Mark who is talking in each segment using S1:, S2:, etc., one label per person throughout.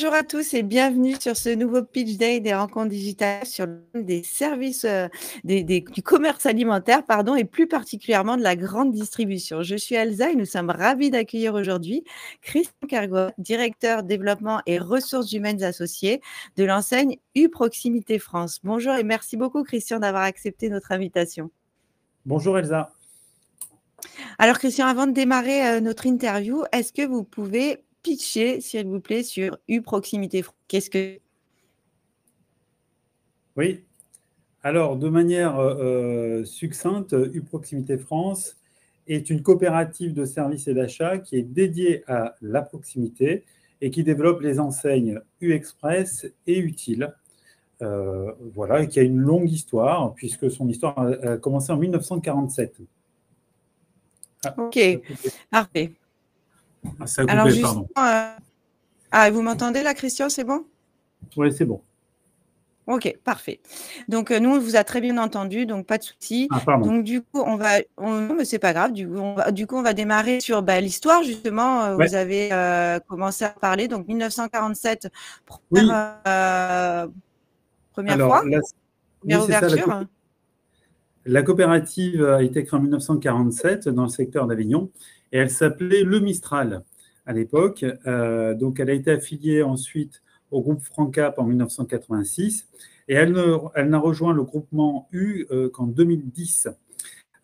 S1: Bonjour à tous et bienvenue sur ce nouveau Pitch Day des rencontres digitales sur le thème des services, du commerce alimentaire, pardon, et plus particulièrement de la grande distribution. Je suis Elsa et nous sommes ravis d'accueillir aujourd'hui Christian Kergoat, directeur développement et ressources humaines associées de l'enseigne U-Proximité France. Bonjour et merci beaucoup Christian d'avoir accepté notre invitation.
S2: Bonjour Elsa.
S1: Alors Christian, avant de démarrer notre interview, est-ce que vous pouvez pitcher, s'il vous plaît, sur U-Proximité France? Qu'est-ce que...
S2: Oui, alors de manière succincte, U-Proximité France est une coopérative de services et d'achat qui est dédiée à la proximité et qui développe les enseignes U-Express et Utile. Voilà, et qui a une longue histoire, puisque son histoire a commencé en 1947.
S1: Ok, parfait.
S2: Ça a coupé,
S1: alors,
S2: pardon.
S1: Vous m'entendez là, Christian, c'est bon?
S2: Oui, c'est bon.
S1: Ok, parfait. Donc, nous, on vous a très bien entendu, donc pas de souci.
S2: Ah, pardon.
S1: Donc, du coup, non, mais c'est pas grave. Du coup, on va démarrer sur l'histoire, justement.
S2: Ouais.
S1: Vous avez commencé à parler, donc 1947,
S2: Oui.
S1: première fois, première ouverture.
S2: Ça, la coopérative a été créée en 1947 dans le secteur d'Avignon et elle s'appelait Le Mistral à l'époque. Donc, elle a été affiliée ensuite au groupe Francap en 1986 et elle n'a rejoint le groupement U qu'en 2010.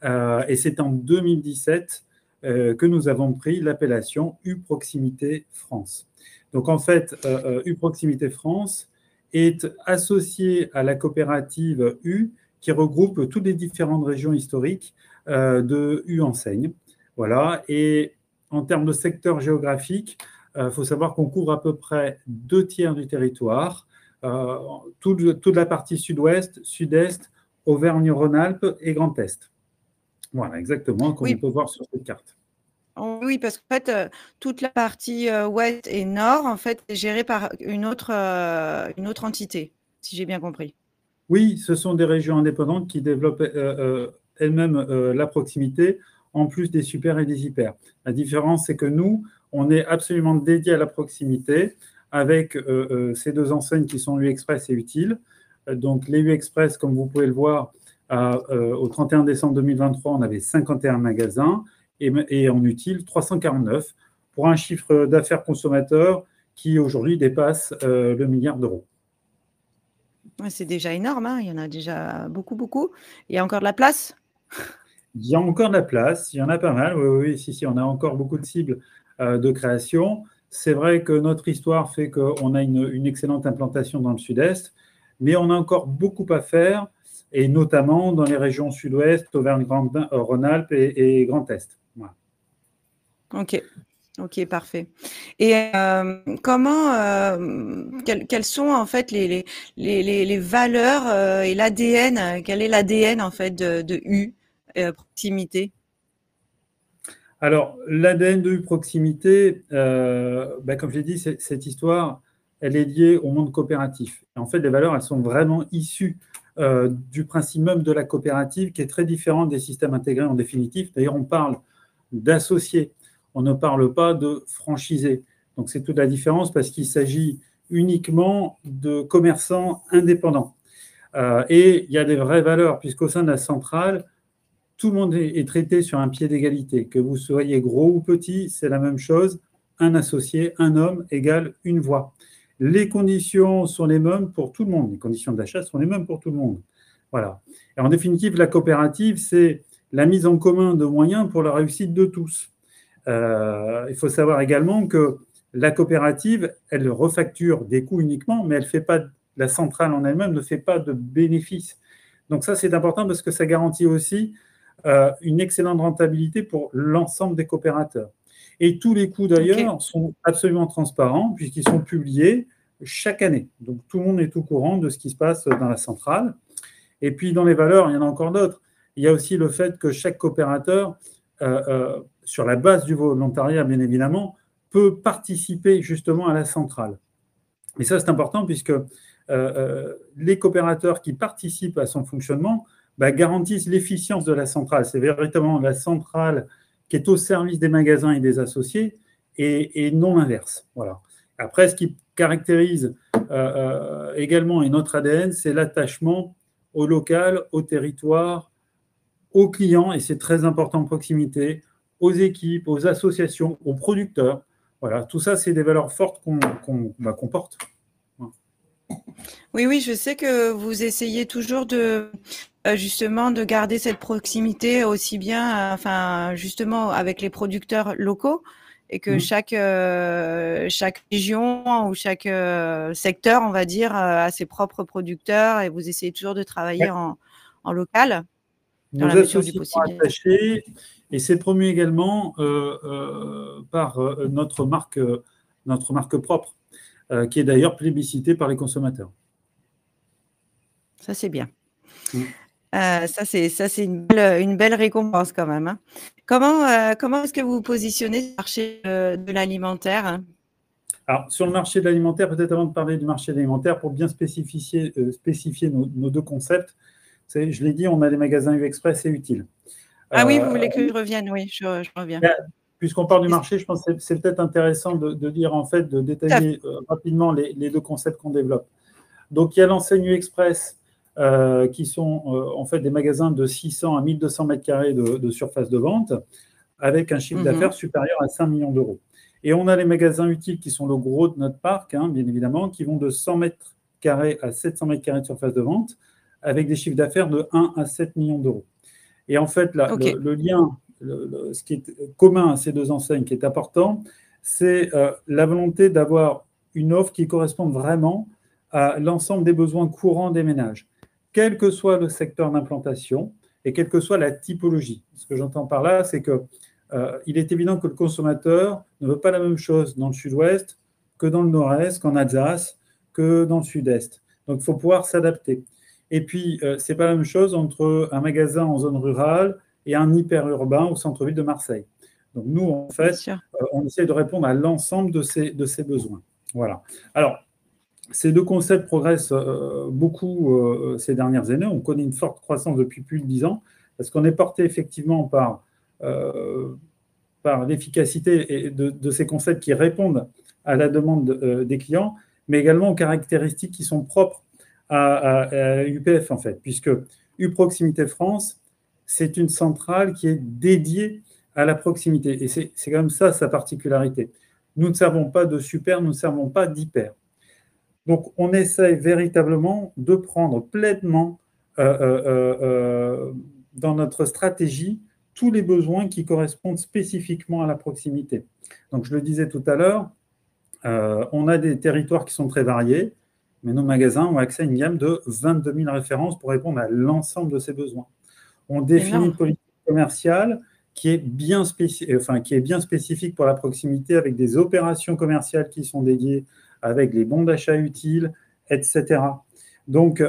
S2: Et c'est en 2017 que nous avons pris l'appellation U-Proximité France. Donc, en fait, U-Proximité France est associée à la coopérative U qui regroupe toutes les différentes régions historiques de U-Enseigne. Voilà. Et en termes de secteur géographique, faut savoir qu'on couvre à peu près 2/3 du territoire, toute la partie sud-ouest, sud-est, Auvergne-Rhône-Alpes et Grand Est. Voilà, exactement, comme on peut voir sur cette carte.
S1: Oui, parce qu'en fait, toute la partie ouest et nord, en fait, est gérée par une autre entité, si j'ai bien compris.
S2: Oui, ce sont des régions indépendantes qui développent elles-mêmes la proximité, en plus des super et des hyper. La différence, c'est que nous, on est absolument dédié à la proximité avec ces deux enseignes qui sont U-Express et Utile. Donc, les U-Express, comme vous pouvez le voir, au 31 décembre 2023, on avait 51 magasins et en Utile, 349 pour un chiffre d'affaires consommateur qui aujourd'hui dépasse le milliard d'euros.
S1: C'est déjà énorme, hein. Il y en a déjà beaucoup, beaucoup. Il y a encore de la place?
S2: Il y a encore de la place, il y en a pas mal. Oui, si, on a encore beaucoup de cibles de création. C'est vrai que notre histoire fait qu'on a une excellente implantation dans le sud-est, mais on a encore beaucoup à faire, et notamment dans les régions sud-ouest, Auvergne-Rhône-Alpes et Grand Est. Voilà.
S1: Ok, parfait. Et quelles sont en fait les valeurs et l'ADN? Quel est l'ADN en fait de U Proximité?
S2: Alors, l'ADN de U-Proximité, comme je l'ai dit, cette histoire, elle est liée au monde coopératif. En fait, les valeurs, elles sont vraiment issues du principe même de la coopérative, qui est très différent des systèmes intégrés en définitive. D'ailleurs, on parle d'associés, on ne parle pas de franchisés. Donc, c'est toute la différence parce qu'il s'agit uniquement de commerçants indépendants. Et il y a des vraies valeurs, puisqu'au sein de la centrale, tout le monde est traité sur un pied d'égalité. Que vous soyez gros ou petit, c'est la même chose. Un associé, un homme égale une voix. Les conditions sont les mêmes pour tout le monde. Les conditions d'achat sont les mêmes pour tout le monde. Voilà. Et en définitive, la coopérative, c'est la mise en commun de moyens pour la réussite de tous. Il faut savoir également que la coopérative, elle refacture des coûts uniquement, mais elle fait pas, la centrale en elle-même ne fait pas de bénéfices. Donc ça, c'est important parce que ça garantit aussi une excellente rentabilité pour l'ensemble des coopérateurs. Et tous les coûts, d'ailleurs, sont absolument transparents puisqu'ils sont publiés chaque année. Donc, tout le monde est au courant de ce qui se passe dans la centrale. Et puis, dans les valeurs, il y en a encore d'autres. Il y a aussi le fait que chaque coopérateur, sur la base du volontariat, bien évidemment, peut participer justement à la centrale. Et ça, c'est important puisque les coopérateurs qui participent à son fonctionnement garantissent l'efficience de la centrale. C'est véritablement la centrale qui est au service des magasins et des associés et non l'inverse. Voilà. Après, ce qui caractérise également, et notre ADN, c'est l'attachement au local, au territoire, aux clients, et c'est très important en proximité, aux équipes, aux associations, aux producteurs. Voilà, tout ça, c'est des valeurs fortes qu'on porte.
S1: Oui, oui, je sais que vous essayez toujours justement de garder cette proximité aussi bien, enfin, justement avec les producteurs locaux et que chaque région ou chaque secteur, on va dire, a ses propres producteurs et vous essayez toujours de travailler
S2: Ouais.
S1: en local dans
S2: Nos
S1: la mesure du
S2: associés sont
S1: possible.
S2: attachés et c'est promu également par notre marque propre, qui est d'ailleurs plébiscitée par les consommateurs.
S1: Ça, c'est bien. Ça, c'est une belle récompense quand même, hein. Comment est-ce que vous vous positionnez sur le marché de l'alimentaire?
S2: Alors, sur le marché de l'alimentaire, peut-être avant de parler du marché de l'alimentaire, pour bien spécifier nos deux concepts, je l'ai dit, on a les magasins U-Express et Utile.
S1: Ah oui, vous voulez que je revienne? Oui, je reviens.
S2: Puisqu'on parle du marché, je pense que c'est peut-être intéressant de dire, en fait, de détailler rapidement les deux concepts qu'on développe. Donc, il y a l'enseigne U-Express, qui sont en fait des magasins de 600 à 1200 mètres carrés de surface de vente, avec un chiffre d'affaires supérieur à 5 millions d'euros. Et on a les magasins utiles qui sont le gros de notre parc, hein, bien évidemment, qui vont de 100 mètres carrés à 700 mètres carrés de surface de vente, avec des chiffres d'affaires de 1 à 7 millions d'euros. Et en fait, là, le lien, ce qui est commun à ces deux enseignes, qui est important, c'est la volonté d'avoir une offre qui corresponde vraiment à l'ensemble des besoins courants des ménages, quel que soit le secteur d'implantation et quelle que soit la typologie. Ce que j'entends par là, c'est que il est évident que le consommateur ne veut pas la même chose dans le sud-ouest que dans le nord-est, qu'en Alsace, que dans le sud-est. Donc, il faut pouvoir s'adapter. Et puis, ce n'est pas la même chose entre un magasin en zone rurale et un hyper-urbain au centre-ville de Marseille. Donc, nous, en fait, on essaie de répondre à l'ensemble de ces besoins. Voilà. Alors, ces deux concepts progressent beaucoup ces dernières années. On connaît une forte croissance depuis plus de 10 ans parce qu'on est porté effectivement par l'efficacité de ces concepts qui répondent à la demande des clients, mais également aux caractéristiques qui sont propres à UPF, en fait, puisque U-Proximité France, c'est une centrale qui est dédiée à la proximité. Et c'est quand même ça, sa particularité. Nous ne servons pas de super, nous ne servons pas d'hyper. Donc, on essaye véritablement de prendre pleinement dans notre stratégie tous les besoins qui correspondent spécifiquement à la proximité. Donc, je le disais tout à l'heure, on a des territoires qui sont très variés, mais nos magasins ont accès à une gamme de 22 000 références pour répondre à l'ensemble de ces besoins. On définit une politique commerciale qui est bien spécifique pour la proximité, avec des opérations commerciales qui sont dédiées, avec les bons d'achat utiles, etc. Donc,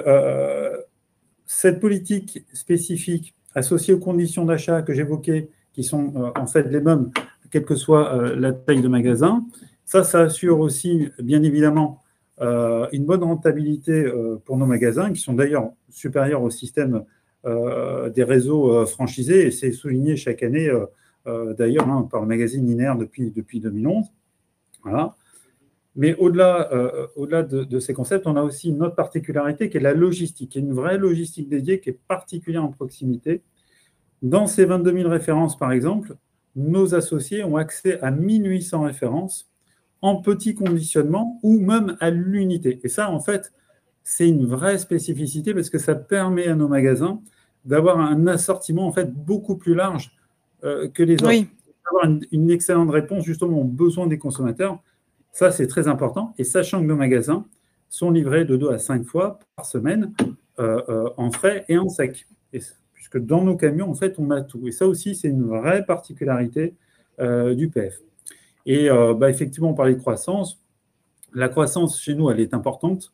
S2: cette politique spécifique associée aux conditions d'achat que j'évoquais, qui sont en fait les mêmes, quelle que soit la taille de magasin, ça assure aussi, bien évidemment, une bonne rentabilité pour nos magasins, qui sont d'ailleurs supérieurs au système des réseaux franchisés, et c'est souligné chaque année, d'ailleurs, hein, par le magazine Linéaire depuis 2011. Voilà. Mais au-delà de ces concepts, on a aussi une autre particularité qui est la logistique, qui est une vraie logistique dédiée, qui est particulière en proximité. Dans ces 22 000 références, par exemple, nos associés ont accès à 1800 références en petit conditionnement ou même à l'unité. Et ça, en fait, c'est une vraie spécificité parce que ça permet à nos magasins d'avoir un assortiment en fait beaucoup plus large que les autres.
S1: Oui.
S2: D'avoir une excellente réponse justement aux besoins des consommateurs. Ça, c'est très important. Et sachant que nos magasins sont livrés de 2 à 5 fois par semaine en frais et en sec. Puisque dans nos camions, en fait, on a tout. Et ça aussi, c'est une vraie particularité du PF. Et effectivement, on parlait de croissance. La croissance chez nous, elle est importante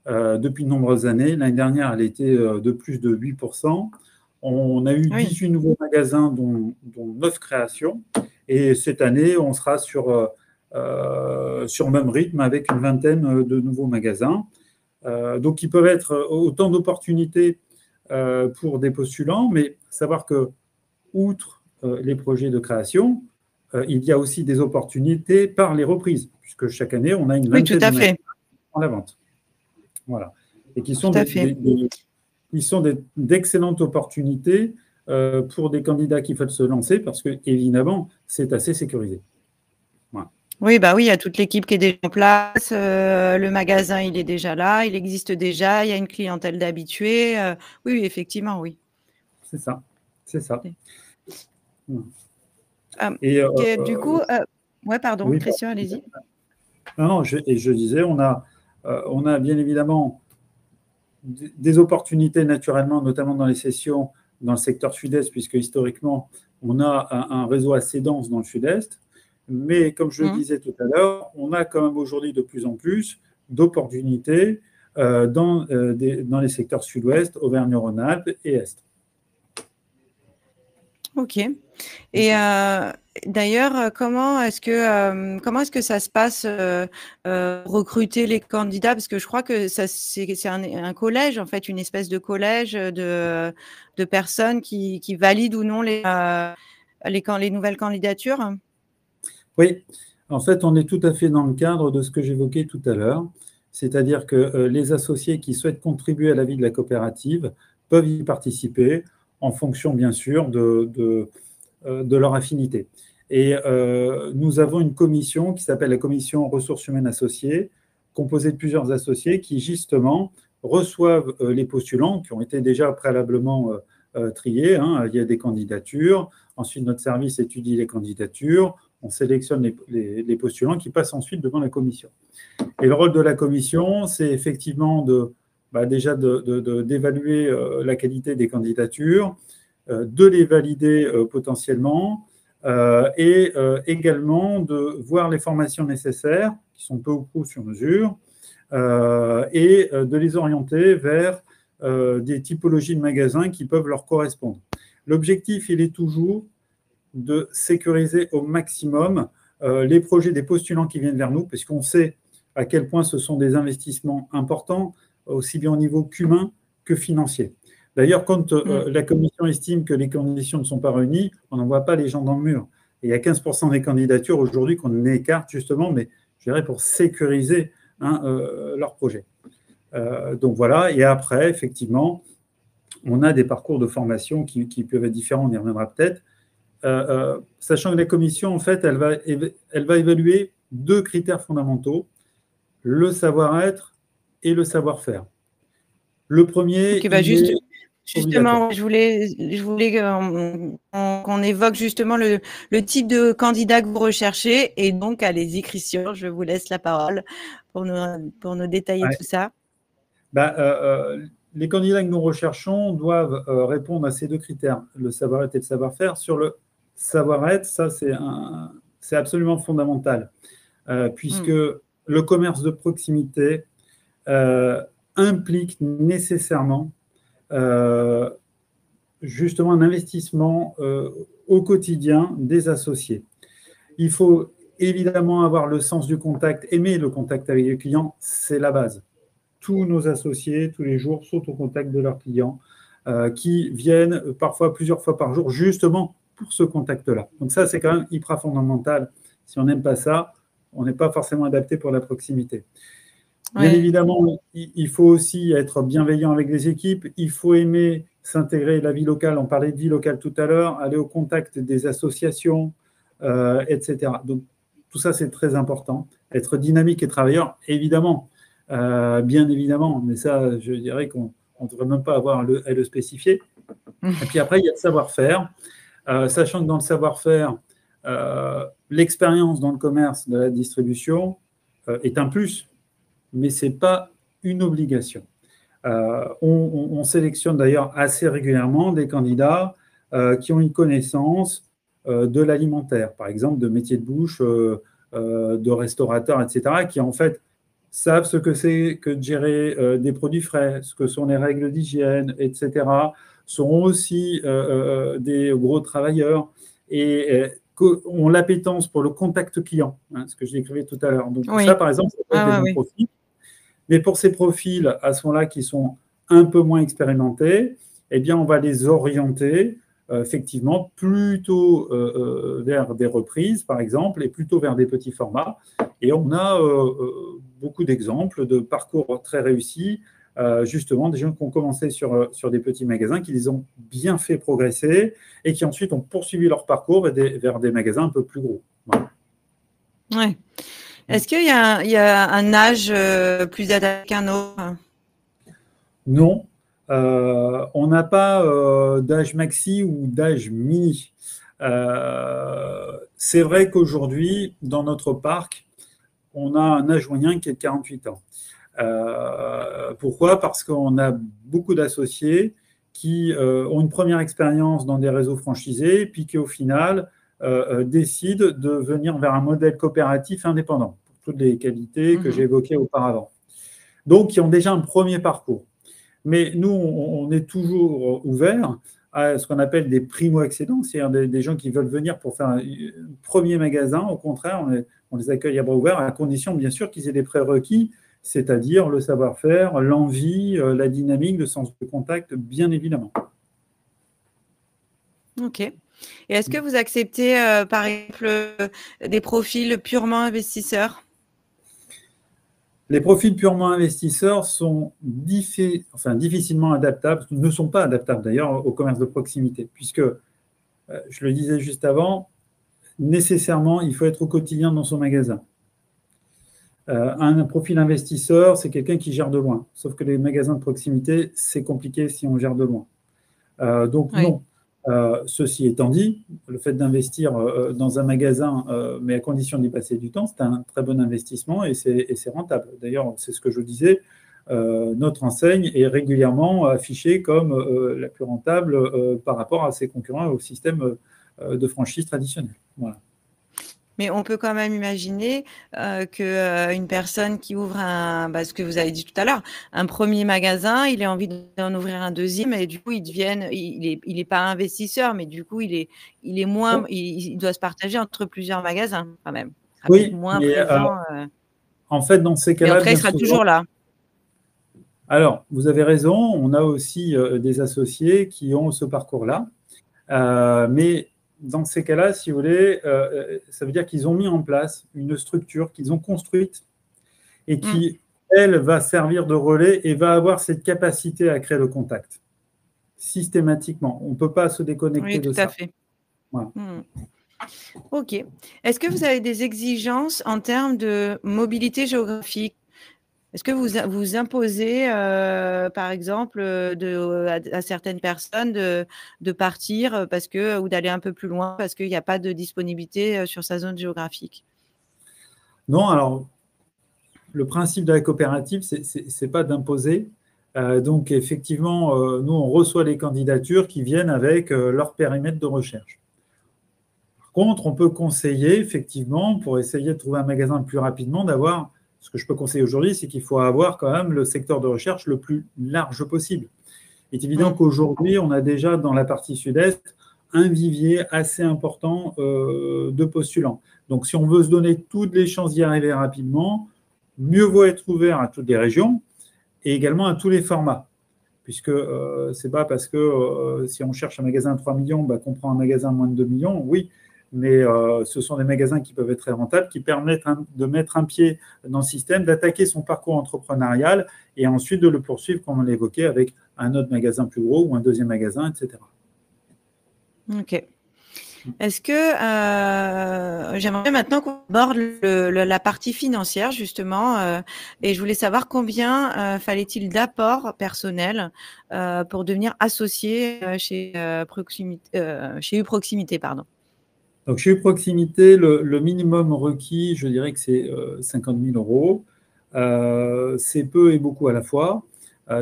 S2: depuis de nombreuses années. L'année dernière, elle était de plus de 8%. On a eu 18 nouveaux magasins, dont 9 créations. Et cette année, on sera sur le même rythme avec une vingtaine de nouveaux magasins. Donc, ils peuvent être autant d'opportunités pour des postulants, mais savoir que, outre les projets de création, il y a aussi des opportunités par les reprises, puisque chaque année, on a une vingtaine de magasins font la vente. Voilà. Et qui
S1: Tout
S2: sont
S1: à fait.
S2: d'excellentes opportunités pour des candidats qui veulent se lancer parce que, évidemment, c'est assez sécurisé. Voilà.
S1: Oui, bah oui, il y a toute l'équipe qui est déjà en place. Le magasin, il est déjà là, il existe déjà, il y a une clientèle d'habitués. Oui, oui, effectivement, oui.
S2: C'est ça. C'est ça.
S1: Et du coup, ouais, pardon,
S2: oui,
S1: Christian, allez-y.
S2: Non, je disais, on a bien évidemment des opportunités naturellement, notamment dans les sessions dans le secteur sud-est, puisque historiquement, on a un réseau assez dense dans le sud-est. Mais comme je le disais tout à l'heure, on a quand même aujourd'hui de plus en plus d'opportunités dans les secteurs sud-ouest, Auvergne-Rhône-Alpes et Est.
S1: Ok. Et d'ailleurs, comment est-ce que ça se passe recruter les candidats? Parce que je crois que c'est un collège, en fait, une espèce de collège de personnes qui valident ou non les nouvelles candidatures.
S2: Oui, en fait, on est tout à fait dans le cadre de ce que j'évoquais tout à l'heure, c'est-à-dire que les associés qui souhaitent contribuer à la vie de la coopérative peuvent y participer en fonction, bien sûr, de leur affinité. Et nous avons une commission qui s'appelle la commission ressources humaines associées, composée de plusieurs associés qui, justement, reçoivent les postulants qui ont été déjà préalablement triés. Il y a des candidatures. Ensuite, notre service étudie les candidatures. On sélectionne les postulants qui passent ensuite devant la commission. Et le rôle de la commission, c'est effectivement déjà d'évaluer la qualité des candidatures, de les valider potentiellement et également de voir les formations nécessaires, qui sont peu ou prou sur mesure, et de les orienter vers des typologies de magasins qui peuvent leur correspondre. L'objectif, il est toujours de sécuriser au maximum les projets des postulants qui viennent vers nous, puisqu'on sait à quel point ce sont des investissements importants, aussi bien au niveau qu'humain que financier. D'ailleurs, quand la commission estime que les conditions ne sont pas réunies, on n'envoie pas les gens dans le mur. Et il y a 15% des candidatures aujourd'hui qu'on écarte justement, mais je dirais pour sécuriser leur projet. Donc voilà, et après, effectivement, on a des parcours de formation qui peuvent être différents, on y reviendra peut-être. Sachant que la commission, en fait, elle va évaluer deux critères fondamentaux, le savoir-être et le savoir-faire. Le premier,
S1: justement, je voulais qu'on évoque justement le type de candidat que vous recherchez. Et donc, allez-y, Christian, je vous laisse la parole pour nous détailler tout ça.
S2: Les candidats que nous recherchons doivent répondre à ces deux critères, le savoir-être et le savoir-faire. Sur le savoir-être, ça, c'est absolument fondamental, puisque le commerce de proximité implique nécessairement justement un investissement au quotidien des associés. Il faut évidemment avoir le sens du contact, aimer le contact avec les clients, c'est la base. Tous nos associés, tous les jours, sont au contact de leurs clients qui viennent parfois plusieurs fois par jour, justement pour ce contact-là. Donc ça, c'est quand même hyper fondamental. Si on n'aime pas ça, on n'est pas forcément adapté pour la proximité. Bien évidemment, il faut aussi être bienveillant avec les équipes. Il faut aimer s'intégrer à la vie locale. On parlait de vie locale tout à l'heure, aller au contact des associations, etc. Donc, tout ça, c'est très important. Être dynamique et travailleur, évidemment, bien évidemment. Mais ça, je dirais qu'on ne devrait même pas avoir à le spécifier. Et puis après, il y a le savoir-faire. Sachant que dans le savoir-faire, l'expérience dans le commerce de la distribution est un plus, mais ce n'est pas une obligation. On sélectionne d'ailleurs assez régulièrement des candidats qui ont une connaissance de l'alimentaire, par exemple de métiers de bouche, de restaurateurs, etc., qui en fait savent ce que c'est que de gérer des produits frais, ce que sont les règles d'hygiène, etc., seront aussi des gros travailleurs et ont l'appétence pour le contact client, ce que je décrivais tout à l'heure. Donc ça, par exemple, ça peut être des bons profils. Mais pour ces profils, à ce moment-là, qui sont un peu moins expérimentés, eh bien, on va les orienter effectivement plutôt vers des reprises, par exemple, et plutôt vers des petits formats. Et on a beaucoup d'exemples de parcours très réussis, justement, des gens qui ont commencé sur des petits magasins, qui les ont bien fait progresser et qui ensuite ont poursuivi leur parcours vers des magasins un peu plus gros. Voilà.
S1: Ouais. Est-ce qu'il y a un âge plus adapté qu'un autre?
S2: Non, on n'a pas d'âge maxi ou d'âge mini. C'est vrai qu'aujourd'hui, dans notre parc, on a un âge moyen qui est de 48 ans. Pourquoi? Parce qu'on a beaucoup d'associés qui ont une première expérience dans des réseaux franchisés, puis qui au final décident de venir vers un modèle coopératif indépendant, pour toutes les qualités que j'ai évoquées auparavant. Donc, qui ont déjà un premier parcours. Mais nous, on est toujours ouvert à ce qu'on appelle des primo-accédants, c'est-à-dire des gens qui veulent venir pour faire un premier magasin. Au contraire, on les accueille à bras ouverts, à condition, bien sûr, qu'ils aient des prérequis, c'est-à-dire le savoir-faire, l'envie, la dynamique, le sens de contact, bien évidemment.
S1: Ok. Et est-ce que vous acceptez, par exemple, des profils purement investisseurs?
S2: Les profils purement investisseurs sont difficilement adaptables, ne sont pas adaptables d'ailleurs au commerce de proximité, puisque, je le disais juste avant, nécessairement, il faut être au quotidien dans son magasin. Un profil investisseur, c'est quelqu'un qui gère de loin. Sauf que les magasins de proximité, c'est compliqué si on gère de loin. Donc
S1: Oui.
S2: non. Ceci étant dit, le fait d'investir dans un magasin, mais à condition d'y passer du temps, c'est un très bon investissement et c'est rentable. D'ailleurs, c'est ce que je disais, notre enseigne est régulièrement affichée comme la plus rentable par rapport à ses concurrents au système de franchise traditionnel. Voilà.
S1: Mais on peut quand même imaginer qu'une personne qui ouvre ce que vous avez dit tout à l'heure, un premier magasin, il a envie d'en ouvrir un deuxième et du coup, il est pas investisseur, mais du coup, il est moins, il doit se partager entre plusieurs magasins quand même. Il sera peut-être
S2: Oui,
S1: moins
S2: mais
S1: présent.
S2: en fait, dans ces
S1: Mais en
S2: cas-là,
S1: tout cas, il
S2: bien
S1: sera
S2: souvent.
S1: toujours là.
S2: Alors, vous avez raison, on a aussi des associés qui ont ce parcours-là, mais dans ces cas-là, si vous voulez, ça veut dire qu'ils ont mis en place une structure qu'ils ont construite et qui, elle, va servir de relais et va avoir cette capacité à créer le contact systématiquement. On ne peut pas se déconnecter de ça.
S1: Oui, tout à fait.
S2: Voilà.
S1: Ok. Est-ce que vous avez des exigences en termes de mobilité géographique? Est-ce que vous imposez, par exemple, à certaines personnes de partir ou d'aller un peu plus loin parce qu'il n'y a pas de disponibilité sur sa zone géographique?
S2: Non, alors, le principe de la coopérative, ce n'est pas d'imposer. Donc, effectivement, nous, on reçoit les candidatures qui viennent avec leur périmètre de recherche. Par contre, on peut conseiller, effectivement, pour essayer de trouver un magasin plus rapidement, d'avoir, ce que je peux conseiller aujourd'hui, c'est qu'il faut avoir quand même le secteur de recherche le plus large possible. Il est évident qu'aujourd'hui, on a déjà dans la partie sud-est un vivier assez important de postulants. Donc, si on veut se donner toutes les chances d'y arriver rapidement, mieux vaut être ouvert à toutes les régions et également à tous les formats. Puisque ce n'est pas parce que si on cherche un magasin à 3 millions, qu'on prend un magasin à moins de 2 millions, oui, mais ce sont des magasins qui peuvent être très rentables, qui permettent de mettre un pied dans le système, d'attaquer son parcours entrepreneurial et ensuite de le poursuivre, comme on l'évoquait, avec un autre magasin plus gros ou un deuxième magasin, etc.
S1: Ok. Est-ce que j'aimerais maintenant qu'on aborde la partie financière justement et je voulais savoir combien fallait-il d'apport personnel pour devenir associé chez Uproximité, pardon.
S2: Donc chez Uproximité, le minimum requis, je dirais que c'est 50 000 euros. C'est peu et beaucoup à la fois.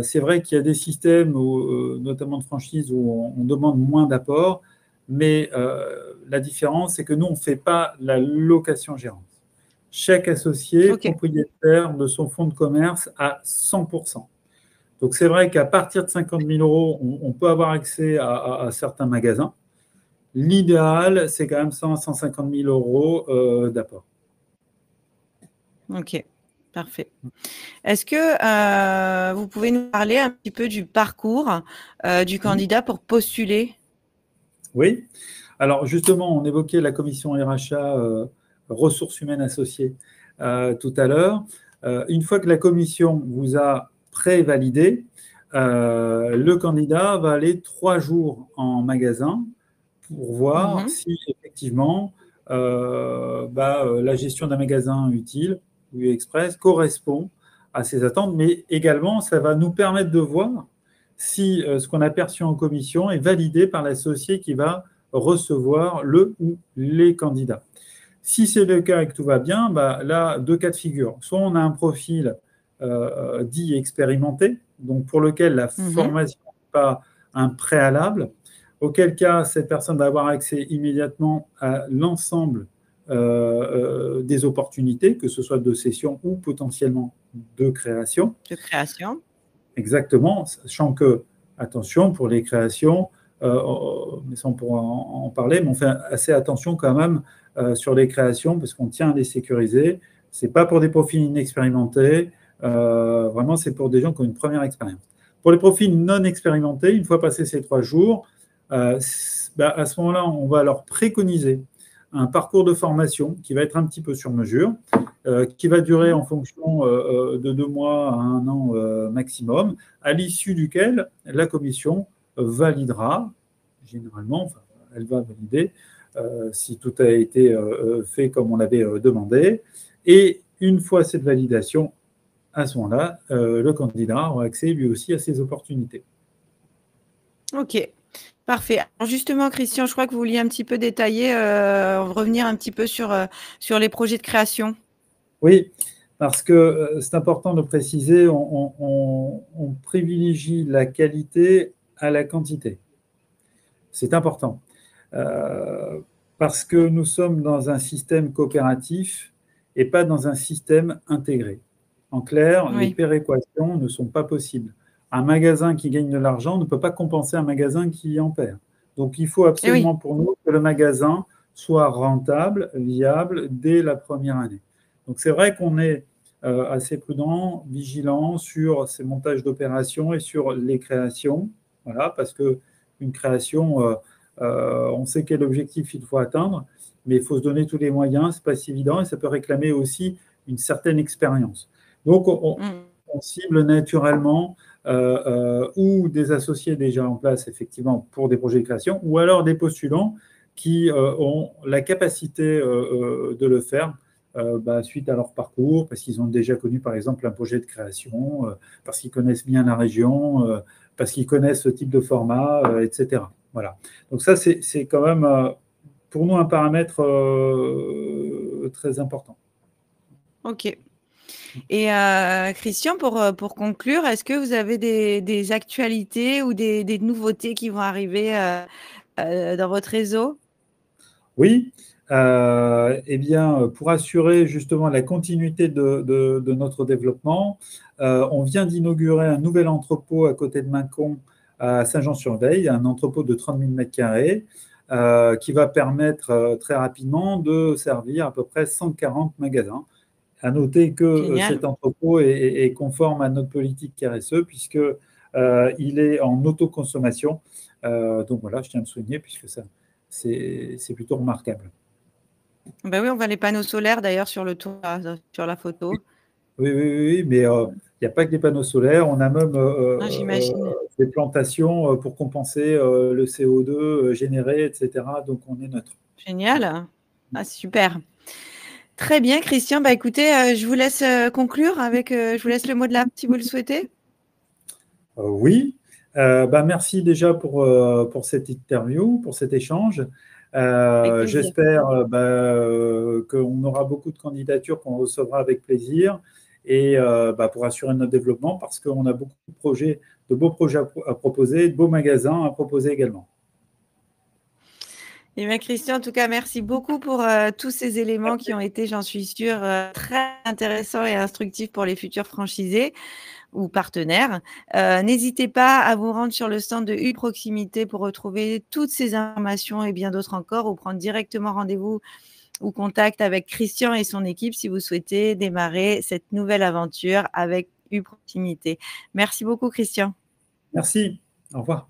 S2: C'est vrai qu'il y a des systèmes, notamment de franchise, où on demande moins d'apport. Mais la différence, c'est que nous, on ne fait pas la location-gérance. Chaque associé est propriétaire de son fonds de commerce à 100%. Donc, c'est vrai qu'à partir de 50 000 euros, on peut avoir accès à certains magasins. L'idéal, c'est quand même 150 000 euros d'apport.
S1: Ok, parfait. Est-ce que vous pouvez nous parler un petit peu du parcours du candidat pour postuler?
S2: Oui. Alors justement, on évoquait la commission RHA, ressources humaines associées, tout à l'heure. Une fois que la commission vous a pré-validé, le candidat va aller 3 jours en magasin pour voir
S1: Mhm.
S2: si effectivement la gestion d'un magasin utile ou express correspond à ses attentes, mais également ça va nous permettre de voir si ce qu'on a perçu en commission est validé par l'associé qui va recevoir le ou les candidats. Si c'est le cas et que tout va bien, là, 2 cas de figure. Soit on a un profil dit expérimenté, donc pour lequel la
S1: Mhm.
S2: formation n'est pas un préalable, auquel cas cette personne va avoir accès immédiatement à l'ensemble des opportunités, que ce soit de cession ou potentiellement de création.
S1: De création.
S2: Exactement, sachant que, attention, pour les créations, mais ça on pourra en parler, mais on fait assez attention quand même sur les créations parce qu'on tient à les sécuriser. Ce n'est pas pour des profils inexpérimentés, vraiment c'est pour des gens qui ont une première expérience. Pour les profils non expérimentés, une fois passés ces 3 jours, à ce moment-là, on va leur préconiser un parcours de formation qui va être un petit peu sur mesure, qui va durer en fonction de 2 mois à 1 an maximum, à l'issue duquel la commission validera, généralement, enfin, elle va valider si tout a été fait comme on l'avait demandé. Et une fois cette validation, à ce moment-là, le candidat aura accès lui aussi à ces opportunités.
S1: Ok, parfait. Alors justement, Christian, je crois que vous vouliez un petit peu détailler, revenir un petit peu sur les projets de création.
S2: Oui, parce que c'est important de préciser, on privilégie la qualité à la quantité. C'est important. Parce que nous sommes dans un système coopératif et pas dans un système intégré. En clair, les
S1: Oui,
S2: péréquations ne sont pas possibles. Un magasin qui gagne de l'argent ne peut pas compenser un magasin qui en perd. Donc il faut
S1: eh oui,
S2: absolument pour nous que le magasin soit rentable, viable dès la première année. Donc c'est vrai qu'on est assez prudent, vigilant sur ces montages d'opérations et sur les créations. Voilà, parce que une création, on sait quel objectif il faut atteindre, mais il faut se donner tous les moyens, c'est pas si évident et ça peut réclamer aussi une certaine expérience. Donc, on cible naturellement ou des associés déjà en place, effectivement, pour des projets de création, ou alors des postulants qui ont la capacité de le faire suite à leur parcours, parce qu'ils ont déjà connu, par exemple, un projet de création, parce qu'ils connaissent bien la région, parce qu'ils connaissent ce type de format, etc. Voilà. Donc ça, c'est quand même pour nous un paramètre très important.
S1: ok. Et Christian, pour conclure, est-ce que vous avez des actualités ou des nouveautés qui vont arriver dans votre réseau?
S2: Oui, eh bien, pour assurer justement la continuité de notre développement, on vient d'inaugurer un nouvel entrepôt à côté de Mâcon, à Saint-Jean-sur-Veille, un entrepôt de 30 000 m², qui va permettre très rapidement de servir à peu près 140 magasins. À noter que
S1: Génial.
S2: cet entrepôt est conforme à notre politique RSE, puisque il est en autoconsommation. Donc voilà, je tiens à le souligner, puisque ça, c'est plutôt remarquable.
S1: Ben oui, on voit les panneaux solaires d'ailleurs sur le tour, sur la photo.
S2: Oui, oui, oui, oui, mais il n'y a pas que des panneaux solaires, on a même
S1: Ah, j'imagine.
S2: des plantations pour compenser le CO2 généré, etc. Donc on est neutre.
S1: Génial. Ah, super. Très bien, Christian. Bah, écoutez, je vous laisse conclure avec, je vous laisse le mot de la fin si vous le souhaitez.
S2: Oui, merci déjà pour cette interview, pour cet échange.
S1: Avec plaisir.
S2: J'espère qu'on aura beaucoup de candidatures qu'on recevra avec plaisir et pour assurer notre développement parce qu'on a beaucoup de projets, de beaux projets à proposer, de beaux magasins à proposer également.
S1: Et bien, Christian, en tout cas, merci beaucoup pour tous ces éléments qui ont été, j'en suis sûre, très intéressants et instructifs pour les futurs franchisés ou partenaires. N'hésitez pas à vous rendre sur le stand de Proximité pour retrouver toutes ces informations et bien d'autres encore, ou prendre directement rendez-vous ou contact avec Christian et son équipe si vous souhaitez démarrer cette nouvelle aventure avec Proximité. Merci beaucoup, Christian.
S2: Merci, au revoir.